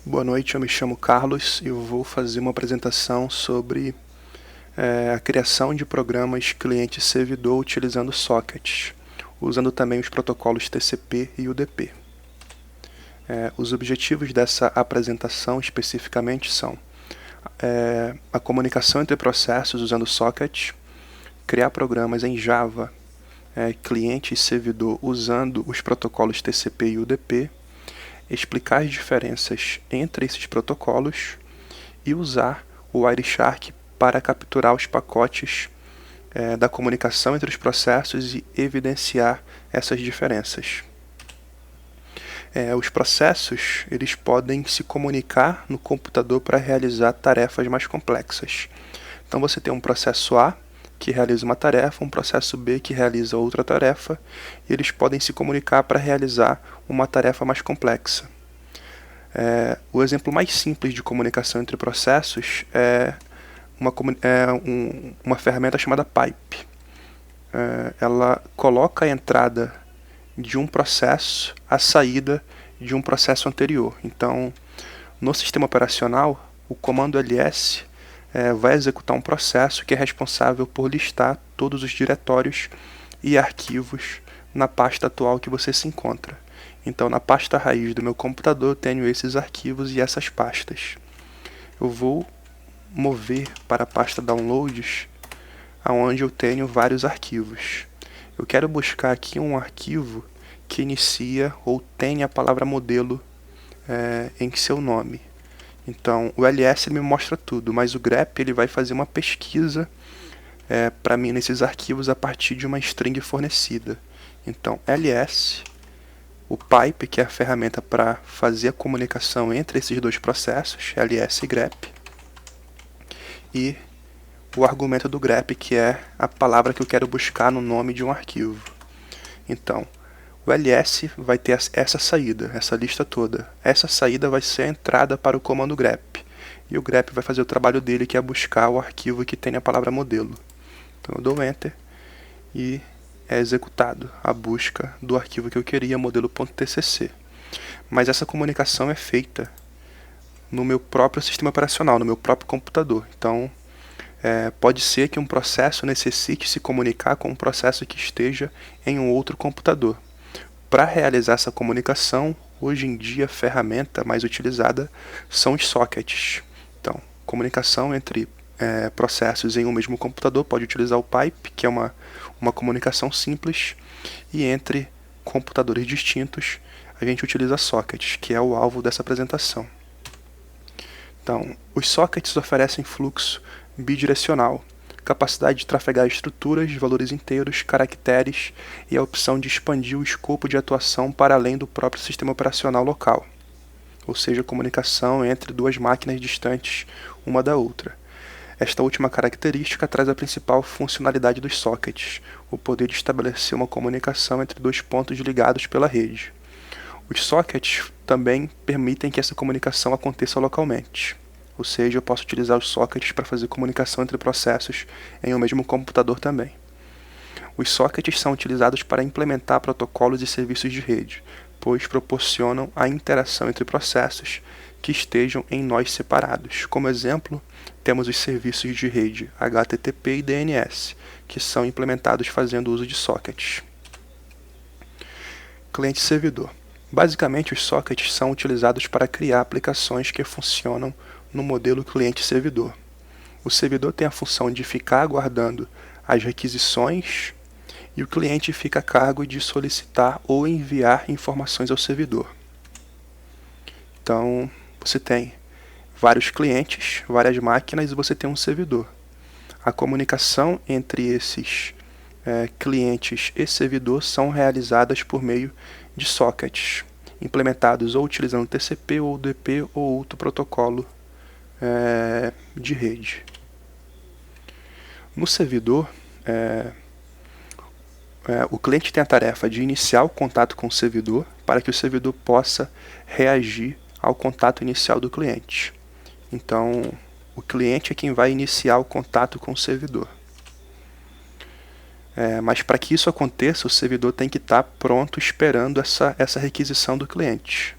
Boa noite, eu me chamo Carlos e eu vou fazer uma apresentação sobre a criação de programas cliente-servidor utilizando sockets, usando também os protocolos TCP e UDP. Os objetivos dessa apresentação especificamente são a comunicação entre processos usando sockets, criar programas em Java, cliente e servidor usando os protocolos TCP e UDP, explicar as diferenças entre esses protocolos e usar o Wireshark para capturar os pacotes da comunicação entre os processos e evidenciar essas diferenças. Os processos eles podem se comunicar no computador para realizar tarefas mais complexas. Então você tem um processo A que realiza uma tarefa, um processo B que realiza outra tarefa, e eles podem se comunicar para realizar uma tarefa mais complexa. O exemplo mais simples de comunicação entre processos é uma ferramenta chamada pipe. Ela coloca a entrada de um processo à saída de um processo anterior. Então, no sistema operacional, o comando ls vai executar um processo que é responsável por listar todos os diretórios e arquivos na pasta atual que você se encontra. Então, na pasta raiz do meu computador, eu tenho esses arquivos e essas pastas. Eu vou mover para a pasta downloads, onde eu tenho vários arquivos. Eu quero buscar aqui um arquivo que inicia ou tem a palavra modelo em seu nome. Então, o ls me mostra tudo, mas o grep ele vai fazer uma pesquisa para mim nesses arquivos a partir de uma string fornecida. Então, ls, o pipe, que é a ferramenta para fazer a comunicação entre esses dois processos, ls e grep, e o argumento do grep, que é a palavra que eu quero buscar no nome de um arquivo. Então, o ls vai ter essa saída, essa lista toda. Essa saída vai ser a entrada para o comando grep. E o grep vai fazer o trabalho dele, que é buscar o arquivo que tem a palavra modelo. Então eu dou Enter e é executado a busca do arquivo que eu queria, modelo.tcc. Mas essa comunicação é feita no meu próprio sistema operacional, no meu próprio computador. Então, pode ser que um processo necessite se comunicar com um processo que esteja em um outro computador. Para realizar essa comunicação, hoje em dia a ferramenta mais utilizada são os sockets. Então, comunicação entre processos em um mesmo computador pode utilizar o pipe, que é uma comunicação simples, e entre computadores distintos a gente utiliza sockets, que é o alvo dessa apresentação. Então, os sockets oferecem fluxo bidirecional, capacidade de trafegar estruturas, valores inteiros, caracteres e a opção de expandir o escopo de atuação para além do próprio sistema operacional local, ou seja, comunicação entre duas máquinas distantes uma da outra. Esta última característica traz a principal funcionalidade dos sockets, o poder de estabelecer uma comunicação entre dois pontos ligados pela rede. Os sockets também permitem que essa comunicação aconteça localmente. Ou seja, eu posso utilizar os sockets para fazer comunicação entre processos em um mesmo computador também. Os sockets são utilizados para implementar protocolos e serviços de rede, pois proporcionam a interação entre processos que estejam em nós separados. Como exemplo, temos os serviços de rede HTTP e DNS, que são implementados fazendo uso de sockets. Cliente-servidor. Basicamente, os sockets são utilizados para criar aplicações que funcionam no modelo cliente-servidor. O servidor tem a função de ficar aguardando as requisições e o cliente fica a cargo de solicitar ou enviar informações ao servidor. Então, você tem vários clientes, várias máquinas e você tem um servidor. A comunicação entre esses clientes e servidor são realizadas por meio de sockets, implementados ou utilizando TCP ou UDP ou outro protocolo de rede. No servidor, o cliente tem a tarefa de iniciar o contato com o servidor para que o servidor possa reagir ao contato inicial do cliente. Então, o cliente é quem vai iniciar o contato com o servidor. Mas para que isso aconteça, o servidor tem que estar pronto esperando essa requisição do cliente.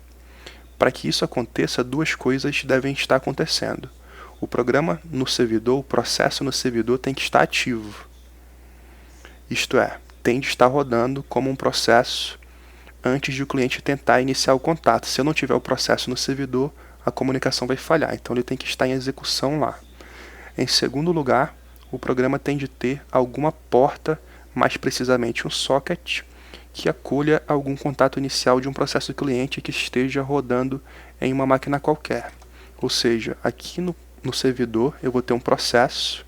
Para que isso aconteça, duas coisas devem estar acontecendo. O programa no servidor, o processo no servidor tem que estar ativo. Isto é, tem de estar rodando como um processo antes de o cliente tentar iniciar o contato. Se eu não tiver o processo no servidor, a comunicação vai falhar. Então ele tem que estar em execução lá. Em segundo lugar, o programa tem de ter alguma porta, mais precisamente um socket, que acolha algum contato inicial de um processo cliente que esteja rodando em uma máquina qualquer. Ou seja, aqui no servidor eu vou ter um processo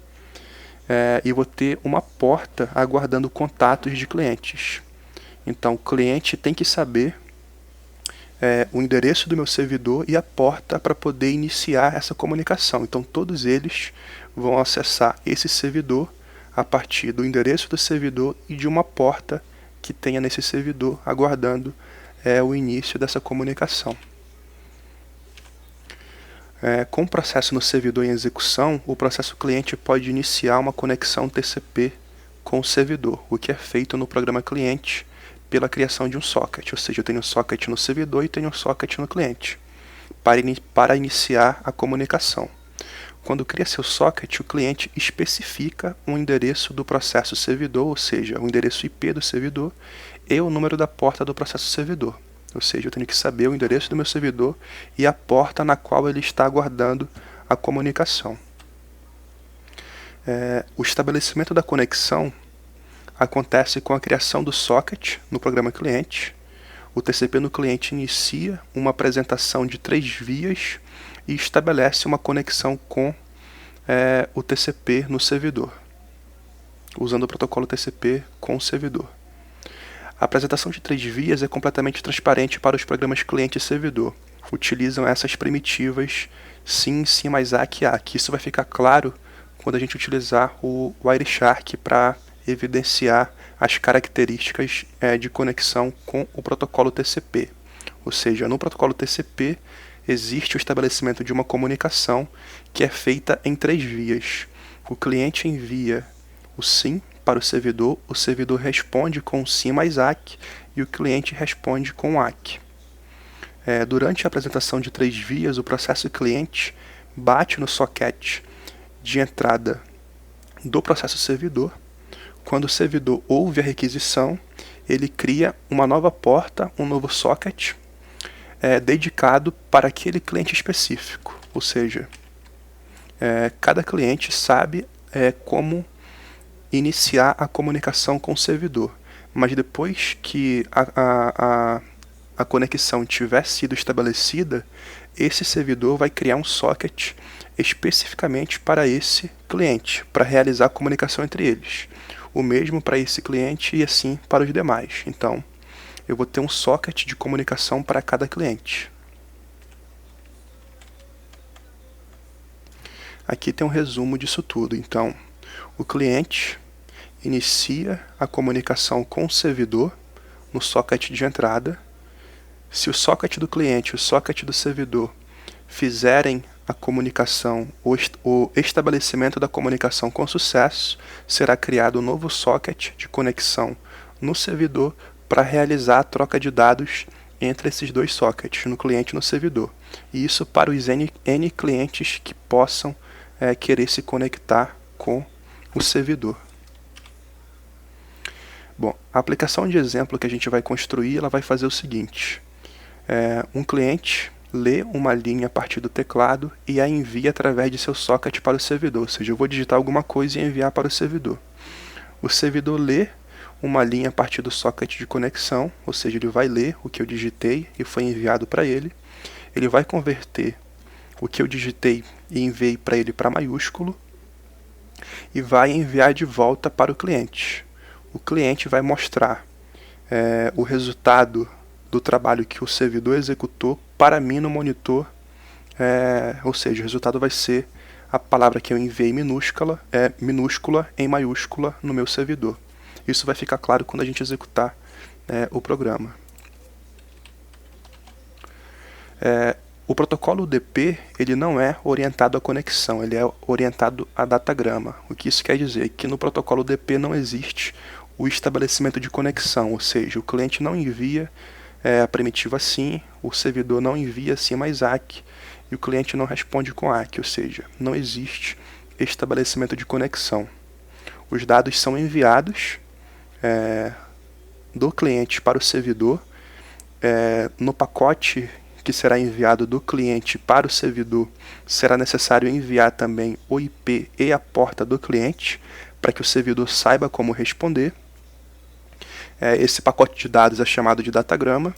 e vou ter uma porta aguardando contatos de clientes. Então o cliente tem que saber o endereço do meu servidor e a porta para poder iniciar essa comunicação. Então todos eles vão acessar esse servidor a partir do endereço do servidor e de uma porta que tenha nesse servidor aguardando o início dessa comunicação. Com o processo no servidor em execução, o processo cliente pode iniciar uma conexão TCP com o servidor, o que é feito no programa cliente pela criação de um socket, ou seja, eu tenho um socket no servidor e tenho um socket no cliente, para iniciar a comunicação. Quando cria seu socket, o cliente especifica um endereço do processo servidor, ou seja, o endereço IP do servidor e o número da porta do processo servidor. Ou seja, eu tenho que saber o endereço do meu servidor e a porta na qual ele está aguardando a comunicação. O estabelecimento da conexão acontece com a criação do socket no programa cliente. O TCP no cliente inicia uma apresentação de 3 vias e estabelece uma conexão com o TCP no servidor, usando o protocolo TCP com o servidor. A apresentação de 3 vias é completamente transparente para os programas cliente e servidor. Utilizam essas primitivas SYN, SYN mais ACK e ACK. Isso vai ficar claro quando a gente utilizar o Wireshark para evidenciar as características de conexão com o protocolo TCP. Ou seja, no protocolo TCP existe o estabelecimento de uma comunicação que é feita em 3 vias. O cliente envia o SYN para o servidor responde com SYN mais ACK e o cliente responde com ACK. Durante a apresentação de 3 vias, o processo cliente bate no socket de entrada do processo servidor. Quando o servidor ouve a requisição, ele cria uma nova porta, um novo socket dedicado para aquele cliente específico. Ou seja, cada cliente sabe como iniciar a comunicação com o servidor, mas depois que a conexão tiver sido estabelecida, esse servidor vai criar um socket especificamente para esse cliente, para realizar a comunicação entre eles. O mesmo para esse cliente e assim para os demais. Então, eu vou ter um socket de comunicação para cada cliente. Aqui tem um resumo disso tudo. Então, o cliente inicia a comunicação com o servidor no socket de entrada. Se o socket do cliente e o socket do servidor fizerem a comunicação, o estabelecimento da comunicação com sucesso, será criado um novo socket de conexão no servidor para realizar a troca de dados entre esses dois sockets, no cliente e no servidor. E isso para os N clientes que possam querer se conectar com o servidor. Bom, a aplicação de exemplo que a gente vai construir, ela vai fazer o seguinte. Um cliente lê uma linha a partir do teclado e a envia através de seu socket para o servidor. Ou seja, eu vou digitar alguma coisa e enviar para o servidor. O servidor lê uma linha a partir do socket de conexão, ou seja, ele vai ler o que eu digitei e foi enviado para ele. Ele vai converter o que eu digitei e enviei para ele para maiúsculo e vai enviar de volta para o cliente. O cliente vai mostrar o resultado do trabalho que o servidor executou para mim no monitor, ou seja, o resultado vai ser a palavra que eu enviei minúscula em maiúscula no meu servidor. Isso vai ficar claro quando a gente executar o programa. O protocolo UDP ele não é orientado à conexão, ele é orientado a datagrama. O que isso quer dizer? Que no protocolo UDP não existe o estabelecimento de conexão, ou seja, o cliente não envia a primitiva SYN, o servidor não envia SYN mais ACK e o cliente não responde com ACK, ou seja, não existe estabelecimento de conexão. Os dados são enviados do cliente para o servidor. No pacote que será enviado do cliente para o servidor, será necessário enviar também o IP e a porta do cliente, para que o servidor saiba como responder. Esse pacote de dados é chamado de datagrama.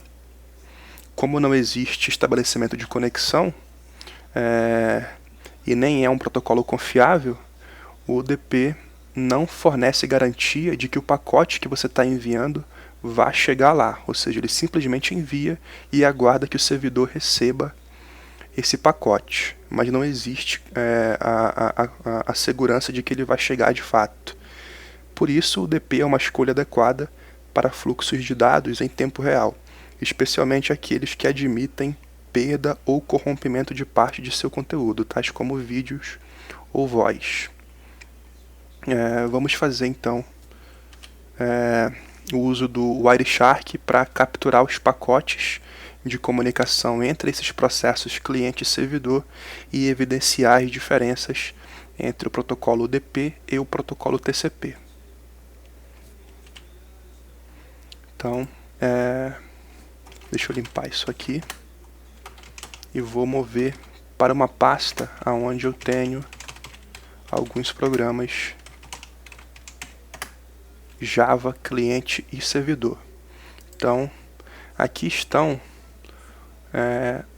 Como não existe estabelecimento de conexão, e nem é um protocolo confiável, o UDP não fornece garantia de que o pacote que você está enviando vá chegar lá, ou seja, ele simplesmente envia e aguarda que o servidor receba esse pacote, mas não existe a segurança de que ele vai chegar de fato. Por isso, o UDP é uma escolha adequada para fluxos de dados em tempo real, especialmente aqueles que admitem perda ou corrompimento de parte de seu conteúdo, tais como vídeos ou voz. Vamos fazer então o uso do Wireshark para capturar os pacotes de comunicação entre esses processos cliente e servidor e evidenciar as diferenças entre o protocolo UDP e o protocolo TCP. Então, deixa eu limpar isso aqui e vou mover para uma pasta onde eu tenho alguns programas Java, cliente e servidor. Então, aqui estão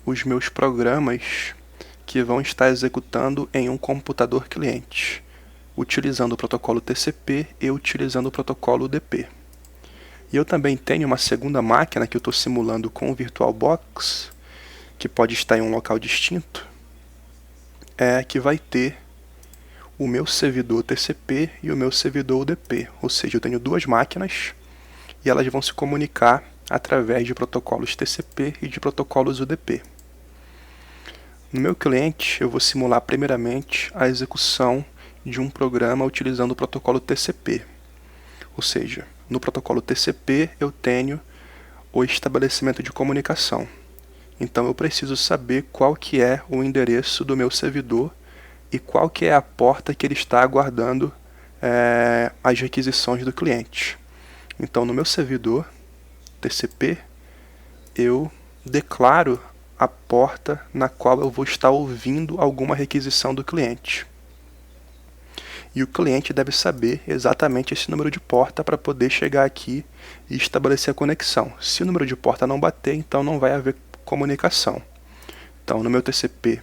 os meus programas que vão estar executando em um computador cliente, utilizando o protocolo TCP e utilizando o protocolo UDP. E eu também tenho uma segunda máquina que eu estou simulando com o VirtualBox, que pode estar em um local distinto, que vai ter o meu servidor TCP e o meu servidor UDP. Ou seja, eu tenho duas máquinas e elas vão se comunicar através de protocolos TCP e de protocolos UDP. No meu cliente, eu vou simular primeiramente a execução de um programa utilizando o protocolo TCP. Ou seja, no protocolo TCP eu tenho o estabelecimento de comunicação. Então eu preciso saber qual que é o endereço do meu servidor e qual que é a porta que ele está aguardando as requisições do cliente. Então no meu servidor TCP eu declaro a porta na qual eu vou estar ouvindo alguma requisição do cliente. E o cliente deve saber exatamente esse número de porta para poder chegar aqui e estabelecer a conexão. Se o número de porta não bater, então não vai haver comunicação. Então no meu TCP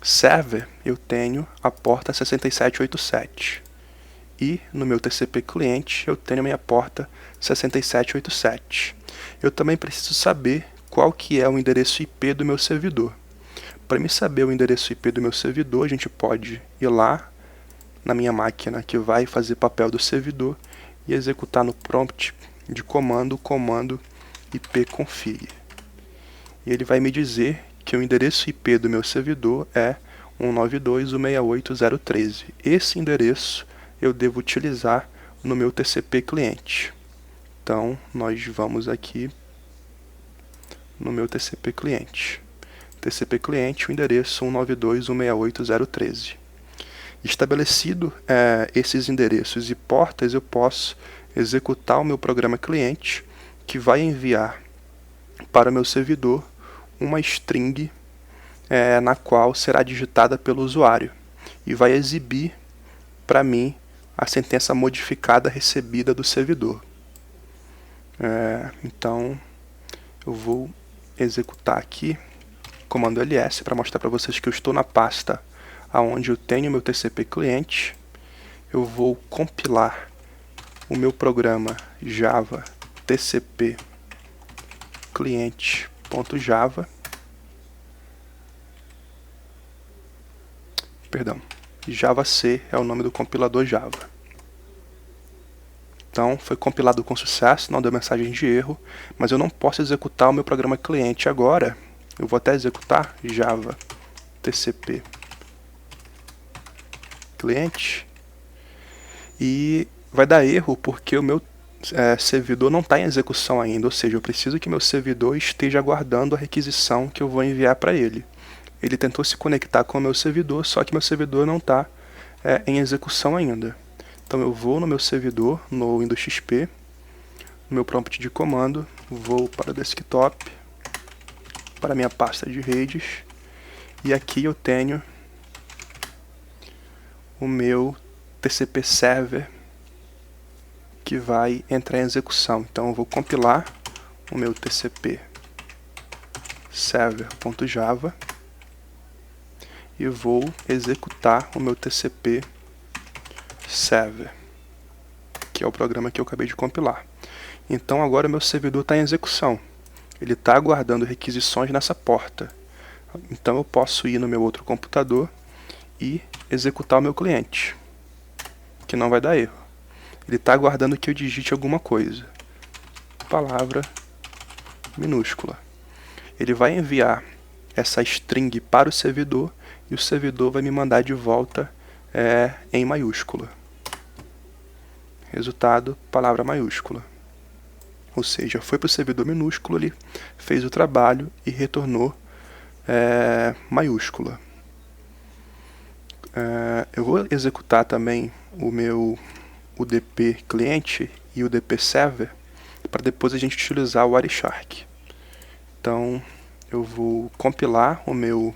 server eu tenho a porta 6787 e no meu TCP cliente eu tenho a minha porta 6787. Eu também preciso saber qual que é o endereço IP do meu servidor. Para me saber o endereço IP do meu servidor, a gente pode ir lá na minha máquina que vai fazer papel do servidor e executar no prompt de comando o comando ipconfig. E ele vai me dizer que o endereço IP do meu servidor é 192.168.013. Esse endereço eu devo utilizar no meu TCP cliente. Então, nós vamos aqui no meu TCP cliente. TCP cliente, o endereço 192.168.013. Estabelecido esses endereços e portas, eu posso executar o meu programa cliente, que vai enviar para o meu servidor uma string na qual será digitada pelo usuário e vai exibir para mim a sentença modificada recebida do servidor. Então eu vou executar aqui comando ls para mostrar para vocês que eu estou na pasta onde eu tenho meu TCP cliente. Eu vou compilar o meu programa Java TCP cliente.java. Perdão, JavaC é o nome do compilador Java. Então, foi compilado com sucesso, não deu mensagem de erro, mas eu não posso executar o meu programa cliente agora. Eu vou até executar Java TCP cliente e vai dar erro porque o meu servidor não está em execução ainda, ou seja, eu preciso que meu servidor esteja aguardando a requisição que eu vou enviar para ele. Ele tentou se conectar com o meu servidor, só que meu servidor não está em execução ainda. Então eu vou no meu servidor, no Windows XP, no meu prompt de comando, vou para o desktop, para a minha pasta de redes, e aqui eu tenho o meu TCP Server que vai entrar em execução. Então eu vou compilar o meu TCP server.java e vou executar o meu TCP server, que é o programa que eu acabei de compilar. Então agora meu servidor está em execução. Ele está aguardando requisições nessa porta. Então eu posso ir no meu outro computador e executar o meu cliente, que não vai dar erro. Ele está aguardando que eu digite alguma coisa. Palavra minúscula. Ele vai enviar essa string para o servidor e o servidor vai me mandar de volta em maiúscula. Resultado, palavra maiúscula. Ou seja, foi para o servidor minúsculo, ele fez o trabalho e retornou maiúscula. Eu vou executar também o meu UDP cliente e o UDP server para depois a gente utilizar o Wireshark. Então eu vou compilar o meu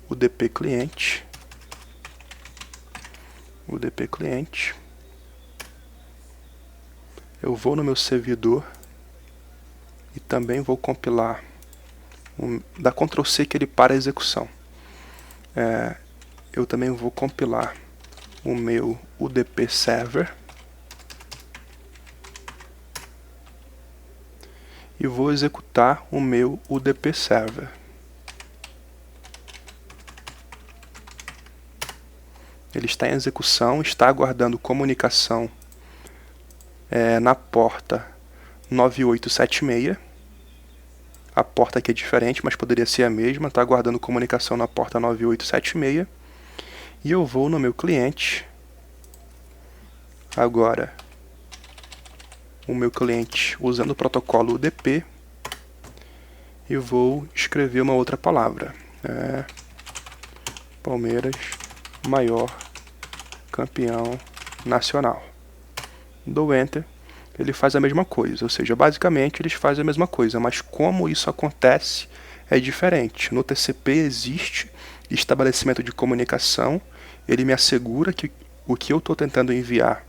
UDP cliente, eu vou no meu servidor e também vou compilar, dá Ctrl C que ele para a execução. Eu também vou compilar o meu UDP server e vou executar o meu UDP server. Ele está em execução, está aguardando comunicação na porta 9876. A porta aqui é diferente, mas poderia ser a mesma. Está aguardando comunicação na porta 9876. E eu vou no meu cliente. Agora, o meu cliente usando o protocolo UDP. E vou escrever uma outra palavra. Palmeiras, maior campeão nacional. Dou Enter. Ele faz a mesma coisa, ou seja, basicamente eles fazem a mesma coisa, mas como isso acontece é diferente. No TCP existe estabelecimento de comunicação, ele me assegura que o que eu estou tentando enviar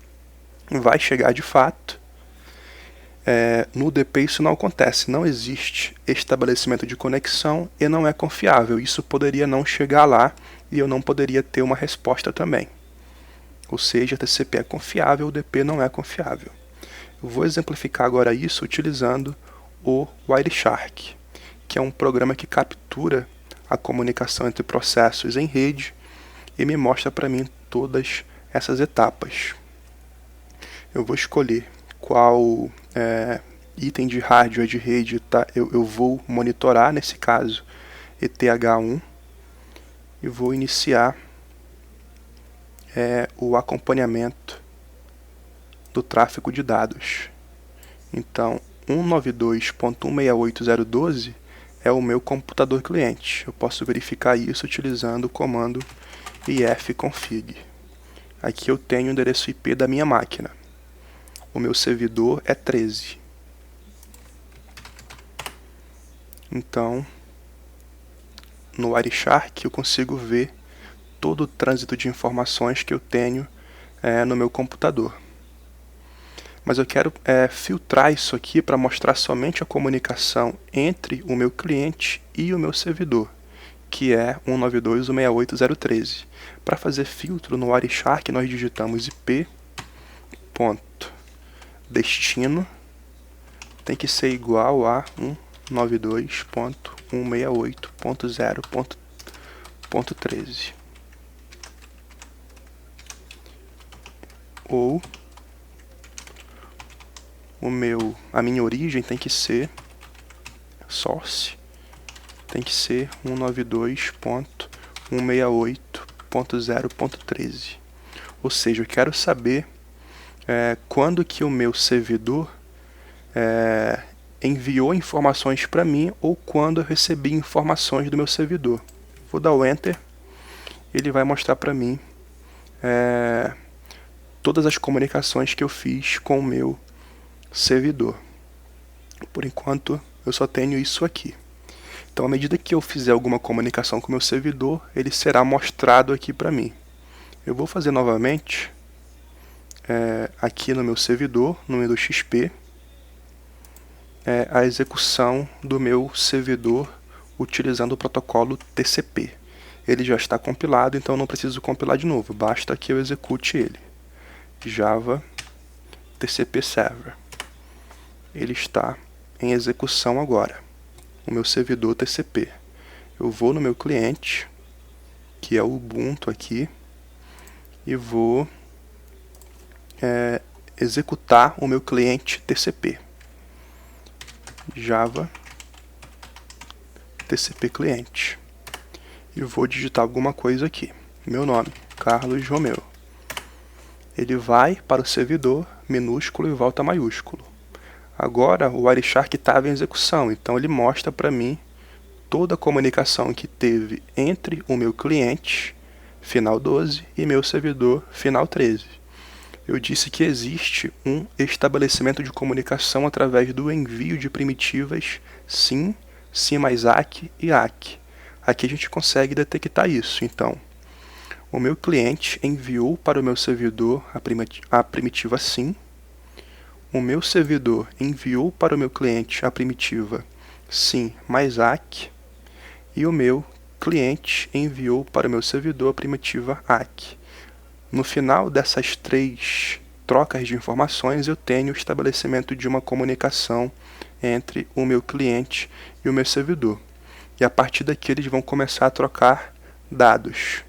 vai chegar de fato. No UDP isso não acontece, não existe estabelecimento de conexão e não é confiável. Isso poderia não chegar lá e eu não poderia ter uma resposta também. Ou seja, TCP é confiável, o UDP não é confiável. Eu vou exemplificar agora isso utilizando o Wireshark, que é um programa que captura a comunicação entre processos em rede e me mostra para mim todas essas etapas. Eu vou escolher qual item de hardware de rede eu vou monitorar, nesse caso ETH1, e vou iniciar o acompanhamento do tráfego de dados. Então, 192.168.012 é o meu computador cliente. Eu posso verificar isso utilizando o comando ifconfig. Aqui eu tenho o endereço IP da minha máquina. O meu servidor é 13. Então, no Wireshark eu consigo ver todo o trânsito de informações que eu tenho no meu computador. Mas eu quero filtrar isso aqui para mostrar somente a comunicação entre o meu cliente e o meu servidor, que é 192.168.013. Para fazer filtro no Wireshark, nós digitamos IP.destino tem que ser igual a 192.168.0.13. Ou a minha origem tem que ser source, tem que ser 192.168.0.13. Ou seja, eu quero saber quando que o meu servidor enviou informações para mim ou quando eu recebi informações do meu servidor. Vou dar o Enter, ele vai mostrar para mim todas as comunicações que eu fiz com o meu servidor. Por enquanto, eu só tenho isso aqui. Então, à medida que eu fizer alguma comunicação com o meu servidor, ele será mostrado aqui para mim. Eu vou fazer novamente aqui no meu servidor, no Windows XP, a execução do meu servidor utilizando o protocolo TCP. Ele já está compilado, então eu não preciso compilar de novo, basta que eu execute ele. Java TCP Server. Ele está em execução agora, o meu servidor TCP. Eu vou no meu cliente, que é o Ubuntu aqui, e vou executar o meu cliente TCP. Java TCP cliente. E vou digitar alguma coisa aqui. Meu nome, Carlos Romeu. Ele vai para o servidor minúsculo e volta maiúsculo. Agora o Wireshark estava em execução, então ele mostra para mim toda a comunicação que teve entre o meu cliente, final 12, e meu servidor, final 13. Eu disse que existe um estabelecimento de comunicação através do envio de primitivas SYN, SYN mais ACK e ACK. Aqui a gente consegue detectar isso. Então, o meu cliente enviou para o meu servidor a primitiva SYN, o meu servidor enviou para o meu cliente a primitiva SYN mais ACK, e o meu cliente enviou para o meu servidor a primitiva ACK. No final dessas 3 trocas de informações, eu tenho o estabelecimento de uma comunicação entre o meu cliente e o meu servidor. E a partir daqui eles vão começar a trocar dados.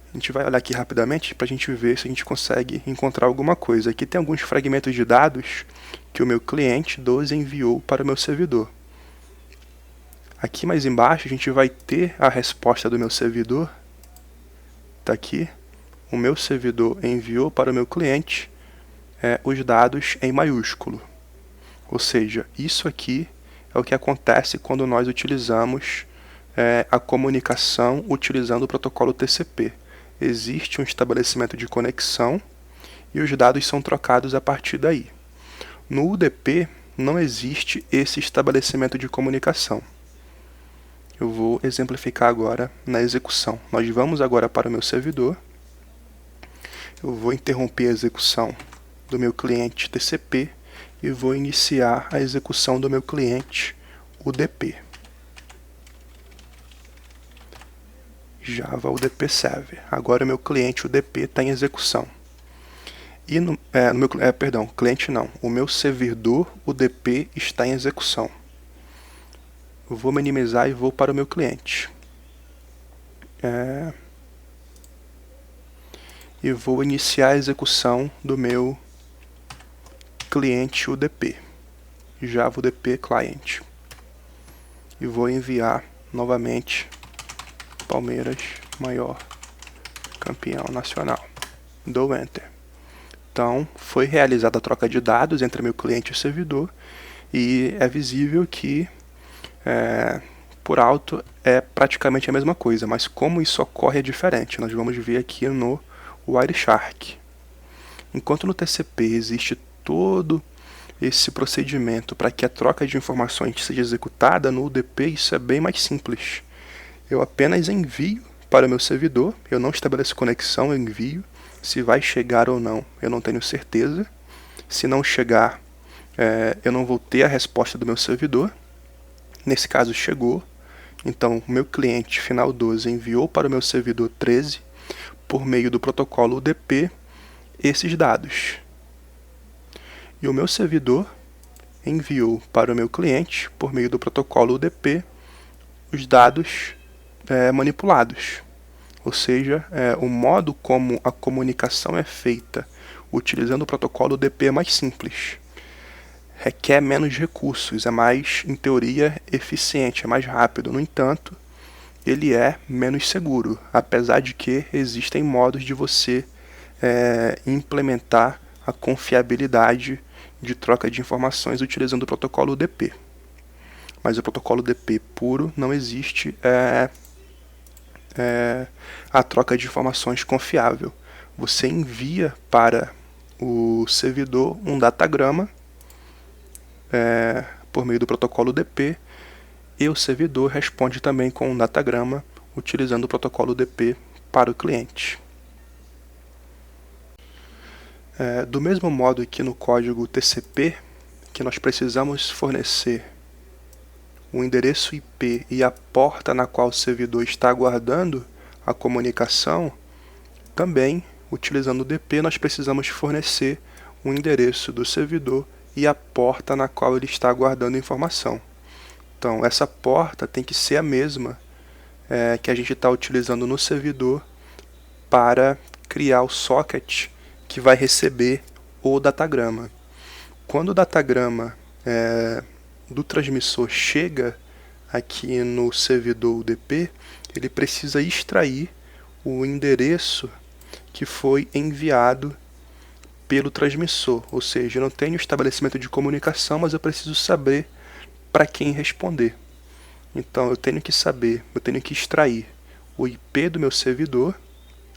A gente vai olhar aqui rapidamente para a gente ver se a gente consegue encontrar alguma coisa. Aqui tem alguns fragmentos de dados que o meu cliente 12 enviou para o meu servidor. Aqui mais embaixo a gente vai ter a resposta do meu servidor. Está aqui. O meu servidor enviou para o meu cliente os dados em maiúsculo. Ou seja, isso aqui é o que acontece quando nós utilizamos a comunicação utilizando o protocolo TCP. Existe um estabelecimento de conexão e os dados são trocados a partir daí. No UDP não existe esse estabelecimento de comunicação. Eu vou exemplificar agora na execução. Nós vamos agora para o meu servidor. Eu vou interromper a execução do meu cliente TCP e vou iniciar a execução do meu cliente UDP. Java UDP Server. Agora o meu cliente UDP está em execução. E cliente não. O meu servidor UDP está em execução. Eu vou minimizar e vou para o meu cliente. E vou iniciar a execução do meu cliente UDP, Java UDP Client. E vou enviar novamente Palmeiras maior campeão nacional. Dou Enter. Então, foi realizada a troca de dados entre meu cliente e o servidor e é visível que, por alto, é praticamente a mesma coisa, mas como isso ocorre é diferente. Nós vamos ver aqui no Wireshark. Enquanto no TCP existe todo esse procedimento para que a troca de informações seja executada, no UDP isso é bem mais simples. Eu apenas envio para o meu servidor, eu não estabeleço conexão, eu envio. Se vai chegar ou não, eu não tenho certeza. Se não chegar, eu não vou ter a resposta do meu servidor. Nesse caso, chegou. Então, o meu cliente final 12 enviou para o meu servidor 13, por meio do protocolo UDP, esses dados. E o meu servidor enviou para o meu cliente, por meio do protocolo UDP, os dados manipulados. Ou seja, o modo como a comunicação é feita utilizando o protocolo UDP é mais simples. Requer menos recursos, é mais, em teoria, eficiente, é mais rápido. No entanto, ele é menos seguro, apesar de que existem modos de você implementar a confiabilidade de troca de informações utilizando o protocolo UDP. Mas o protocolo UDP puro não existe a troca de informações confiável. Você envia para o servidor um datagrama por meio do protocolo UDP e o servidor responde também com um datagrama utilizando o protocolo UDP para o cliente. Do mesmo modo que no código TCP, que nós precisamos fornecer o endereço IP e a porta na qual o servidor está aguardando a comunicação, também, utilizando o DP, nós precisamos fornecer o endereço do servidor e a porta na qual ele está aguardando a informação. Então, essa porta tem que ser a mesma que a gente está utilizando no servidor para criar o socket que vai receber o datagrama. Quando o datagrama do transmissor chega aqui no servidor UDP, ele precisa extrair o endereço que foi enviado pelo transmissor, ou seja, eu não tenho estabelecimento de comunicação, mas eu preciso saber para quem responder. Então eu tenho que saber, eu tenho que extrair o IP do meu servidor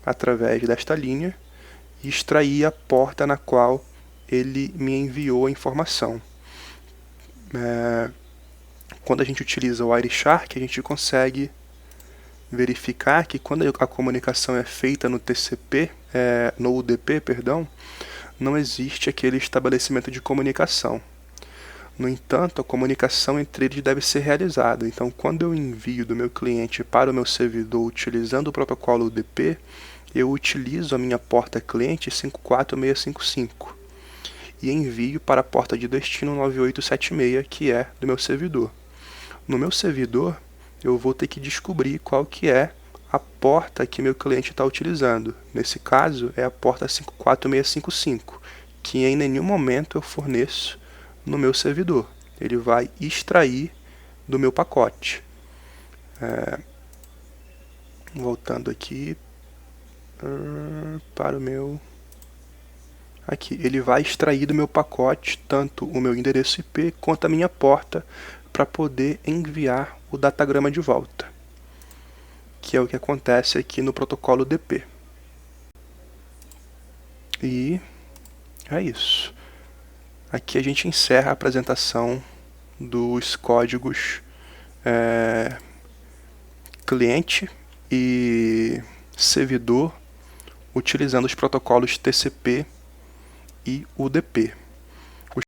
através desta linha e extrair a porta na qual ele me enviou a informação. Quando a gente utiliza o Wireshark, a gente consegue verificar que quando a comunicação é feita no TCP, no UDP, perdão, não existe aquele estabelecimento de comunicação. No entanto, a comunicação entre eles deve ser realizada. Então, quando eu envio do meu cliente para o meu servidor utilizando o protocolo UDP, eu utilizo a minha porta cliente 54655 e envio para a porta de destino 9876, que é do meu servidor. No meu servidor, eu vou ter que descobrir qual que é a porta que meu cliente está utilizando. Nesse caso, é a porta 54655, que em nenhum momento eu forneço no meu servidor. Ele vai extrair do meu pacote. Voltando aqui para o meu... Aqui, ele vai extrair do meu pacote tanto o meu endereço IP quanto a minha porta para poder enviar o datagrama de volta, que é o que acontece aqui no protocolo DP. E é isso. Aqui a gente encerra a apresentação dos códigos cliente e servidor utilizando os protocolos TCP e UDP.